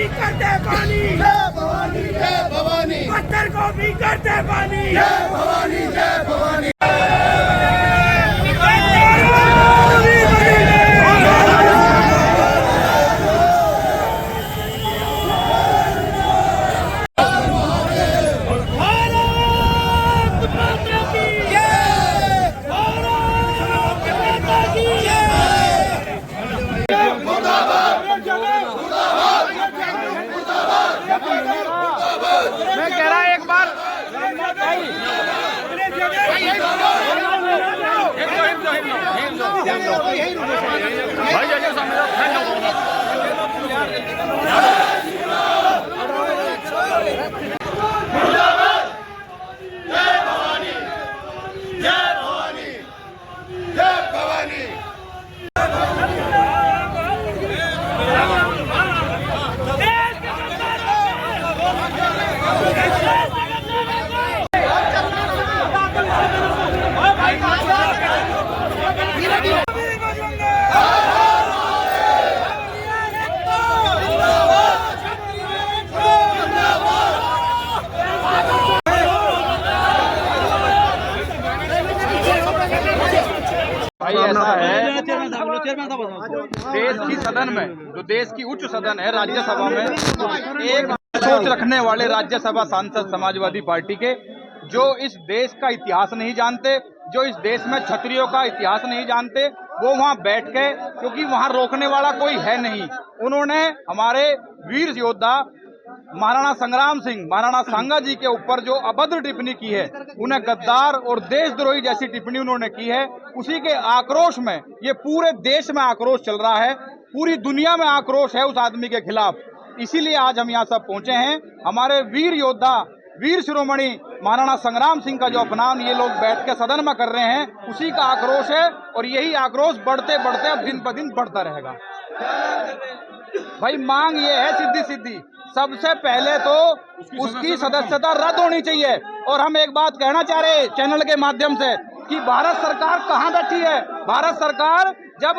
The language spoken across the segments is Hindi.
भी करते पानी, जय भवानी जय भवानी, पत्थर को भी करते पानी, जय भवानी जय भवानी। मैं कह रहा एक बार भाई जैसे जय भवानी जय भवानी जय भवानी। भाई ऐसा है देश की सदन में, जो देश की उच्च सदन है राज्यसभा में, एक सोच रखने वाले राज्यसभा सांसद समाजवादी पार्टी के, जो इस देश का इतिहास नहीं जानते, जो इस देश में क्षत्रियों का इतिहास नहीं जानते, वो वहां बैठ के, क्योंकि वहां रोकने वाला कोई है नहीं, उन्होंने हमारे वीर योद्धा महाराणा संग्राम सिंह, महाराणा सांगा जी के ऊपर जो अभद्र टिप्पणी की है, उन्हें गद्दार और देशद्रोही जैसी टिप्पणी उन्होंने की है, उसी के आक्रोश में ये पूरे देश में आक्रोश चल रहा है, पूरी दुनिया में आक्रोश है उस आदमी के खिलाफ। इसीलिए आज हम यहाँ सब पहुंचे हैं। हमारे वीर योद्धा, वीर शिरोमणि महाराणा संग्राम सिंह का जो अपमान ये लोग बैठ के सदन में कर रहे हैं, उसी का आक्रोश है, और यही आक्रोश बढ़ते बढ़ते अब दिन ब दिन बढ़ता रहेगा। भाई मांग ये है सीधी सीधी, सबसे पहले तो उसकी सदस्यता रद्द होनी चाहिए। और हम एक बात कहना चाह रहे हैं चैनल के माध्यम से कि भारत सरकार कहां बैठी है। भारत सरकार जब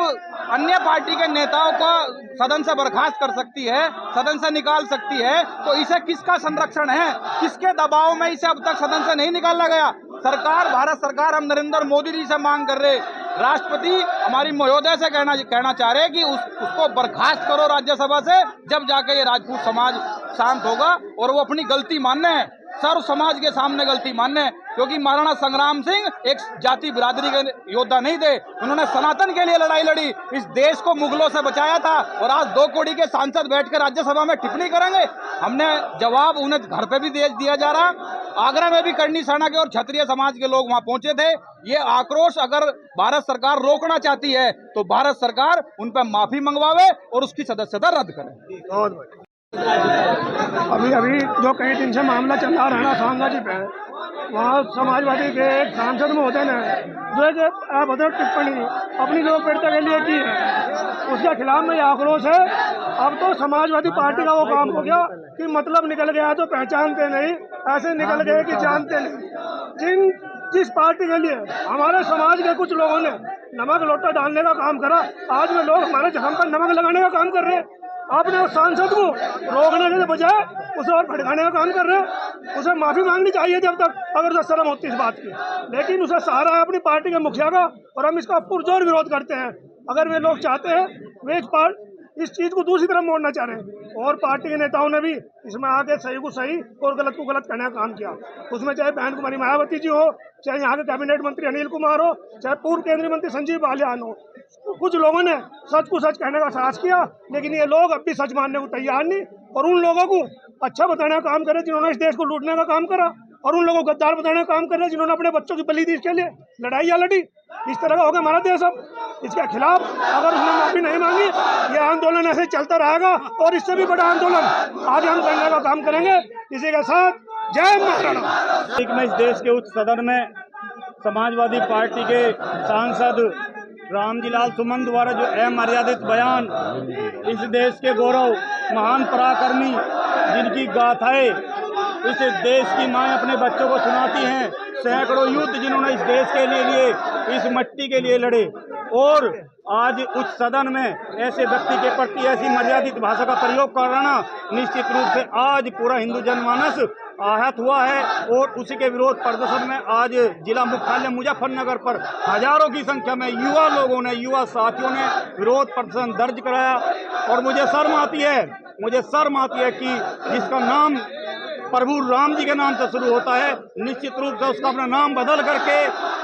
अन्य पार्टी के नेताओं को सदन से बर्खास्त कर सकती है, सदन से निकाल सकती है, तो इसे किसका संरक्षण है, किसके दबाव में इसे अब तक सदन से नहीं निकाला गया। सरकार, भारत सरकार, हम नरेंद्र मोदी जी से मांग कर रहे, राष्ट्रपति हमारी महोदय से कहना चाह रहे कि उसको बर्खास्त करो राज्यसभा से, जब जाके ये राजपूत समाज शांत होगा और वो अपनी गलती मानने हैं, सर्व समाज के सामने गलती मानने हैं। क्योंकि महाराणा संग्राम सिंह एक जाति बिरादरी के योद्धा नहीं थे, उन्होंने सनातन के लिए लड़ाई लड़ी, इस देश को मुगलों से बचाया था, और आज 2 कौड़ी के सांसद बैठकर राज्यसभा में टिप्पणी करेंगे। हमने जवाब उन्हें घर पे भी दिया जा रहा, आगरा में भी करनी सेना के और क्षत्रिय समाज के लोग वहां पहुंचे थे। ये आक्रोश अगर भारत सरकार रोकना चाहती है तो भारत सरकार उन पर माफी मंगवावे और उसकी सदस्यता रद्द करे। अभी जो कई दिन से मामला चल रहा राणा सांगा जी पे, वहाँ समाजवादी के एक सांसद महोदय ने जो एक अभद्र टिप्पणी अपनी लोकप्रियता के लिए की है, उसके खिलाफ में आक्रोश है। अब तो समाजवादी पार्टी का वो काम हो गया कि मतलब निकल गया तो पहचानते नहीं, ऐसे निकल गए कि जानते नहीं। जिस पार्टी के लिए हमारे समाज के कुछ लोगों ने नमक लोटा डालने का काम करा, आज वे लोग हमारे जख्म पर नमक लगाने का काम कर रहे हैं। आपने उस सांसद को रोकने के बजाय उसे और भड़काने का काम कर रहे हैं। उसे माफी मांगनी चाहिए जब तक, अगर उसे शर्म होती इस बात की, लेकिन उसे सहारा है अपनी पार्टी के मुखिया का, और हम इसका पुरजोर विरोध करते हैं। अगर वे लोग चाहते हैं, वे इस चीज को दूसरी तरफ मोड़ना चाह रहे हैं, और पार्टी के नेताओं ने भी इसमें आके सही को सही और गलत को गलत करने का काम किया। उसमें चाहे बहन कुमारी मायावती जी हो, चाहे यहाँ के कैबिनेट मंत्री अनिल कुमार हो, चाहे पूर्व केंद्रीय मंत्री संजीव बालियान हो, कुछ लोगों ने सच को सच कहने का साहस किया, लेकिन ये लोग अब भी सच मानने को तैयार नहीं, और उन लोगों को अच्छा बताने का काम करे जिन्होंने इस देश को लूटने का काम करा, और उन लोगों को गद्दार बताने का काम कर रहे जिन्होंने अपने बच्चों की बलि दी इसके लिए लड़ाइयाँ लड़ी। इस तरह का हो गया हमारा देश। अब इसके खिलाफ अगर उसने माफी नहीं मांगी, ये आंदोलन ऐसे चलता रहेगा, और इससे भी बड़ा आंदोलन आगे हम करने का काम करेंगे। इसी के साथ जय महाराणा। मैं इस देश के उच्च सदन में समाजवादी पार्टी के सांसद रामजीलाल सुमन द्वारा जो अमर्यादित बयान, इस देश के गौरव, महान पराक्रमी जिनकी गाथाएं इस देश की माएँ अपने बच्चों को सुनाती हैं, सैकड़ों युद्ध जिन्होंने इस देश के लिए, इस मट्टी के लिए लड़े, और आज उच्च सदन में ऐसे व्यक्ति के प्रति ऐसी मर्यादित भाषा का प्रयोग करना निश्चित रूप से आज पूरा हिंदू जनमानस आहत हुआ है। और उसी के विरोध प्रदर्शन में आज जिला मुख्यालय मुजफ्फरनगर पर हजारों की संख्या में युवा लोगों ने, युवा साथियों ने विरोध प्रदर्शन दर्ज कराया। और मुझे शर्म आती है कि जिसका नाम प्रभु राम जी के नाम से शुरू होता है, निश्चित रूप से उसका अपना नाम बदल करके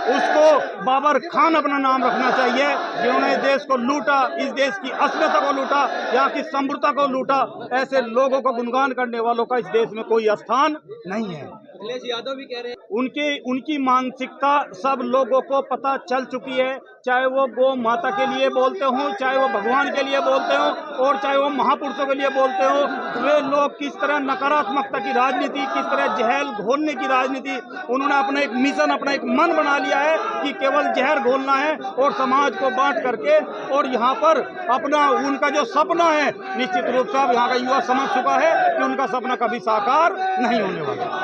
उसको बाबर खान अपना नाम रखना चाहिए, जिन्होंने इस देश को लूटा, इस देश की असलियत को लूटा, यहाँ की समृद्धता को लूटा। ऐसे लोगों को गुणगान करने वालों का इस देश में कोई स्थान नहीं है। अखिलेश यादव भी कह रहे हैं उनकी मानसिकता सब लोगों को पता चल चुकी है, चाहे वो गौ माता के लिए बोलते हों, चाहे वो भगवान के लिए बोलते हों, और चाहे वो महापुरुषों के लिए बोलते हों। वे लोग किस तरह नकारात्मकता की राजनीति, किस तरह जहर घोलने की राजनीति, उन्होंने अपना एक मिशन, अपना एक मन बना लिया है कि केवल जहर घोलना है और समाज को बांट करके, और यहाँ पर अपना उनका जो सपना है, निश्चित रूप से अब यहाँ का युवा समझ चुका है कि उनका सपना कभी साकार नहीं होने वाला।